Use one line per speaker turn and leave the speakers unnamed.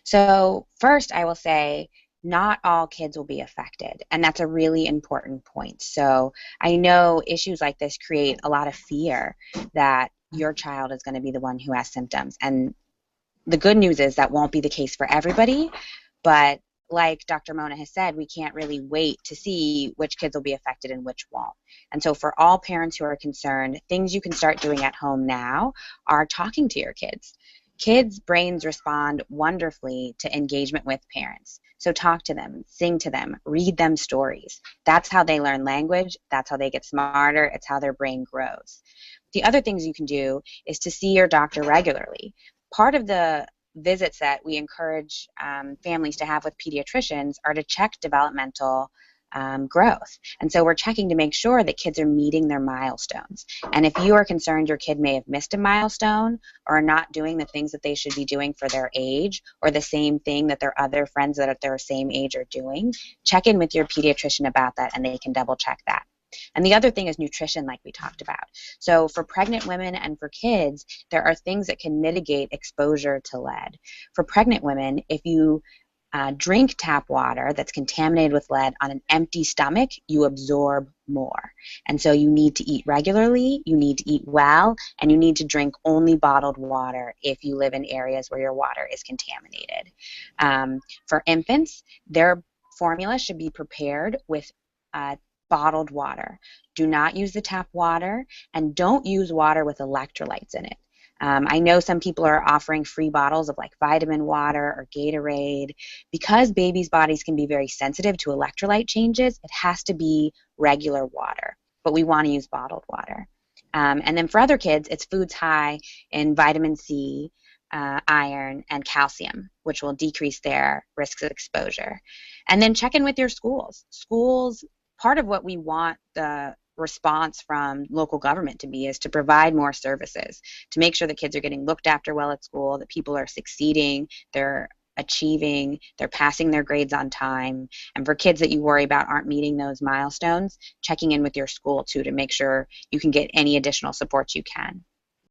So first, I will say not all kids will be affected, and that's a really important point. So I know issues like this create a lot of fear that your child is going to be the one who has symptoms, and the good news is that won't be the case for everybody, but like Dr. Mona has said, we can't really wait to see which kids will be affected and which won't. And so for all parents who are concerned, things you can start doing at home now are talking to your kids. Kids' brains respond wonderfully to engagement with parents. So talk to them, sing to them, read them stories. That's how they learn language. That's how they get smarter. It's how their brain grows. The other things you can do is to see your doctor regularly. Part of the visits that we encourage families to have with pediatricians are to check developmental growth. And so we're checking to make sure that kids are meeting their milestones. And if you are concerned your kid may have missed a milestone or are not doing the things that they should be doing for their age or the same thing that their other friends that are their same age are doing, check in with your pediatrician about that and they can double check that. And the other thing is nutrition, like we talked about. So for pregnant women and for kids, there are things that can mitigate exposure to lead. For pregnant women, if you drink tap water that's contaminated with lead on an empty stomach, you absorb more. And so you need to eat regularly, you need to eat well, and you need to drink only bottled water if you live in areas where your water is contaminated. For infants, their formula should be prepared with bottled water. Do not use the tap water, and don't use water with electrolytes in it. I know some people are offering free bottles of like vitamin water or Gatorade. Because babies' bodies can be very sensitive to electrolyte changes, it has to be regular water, but we want to use bottled water. And then for other kids, it's foods high in vitamin C, iron, and calcium, which will decrease their risks of exposure. And then check in with your schools. Schools, part of what we want the response from local government to be is to provide more services, to make sure that kids are getting looked after well at school, that people are succeeding, they're achieving, they're passing their grades on time. And for kids that you worry about aren't meeting those milestones, checking in with your school too to make sure you can get any additional support you can.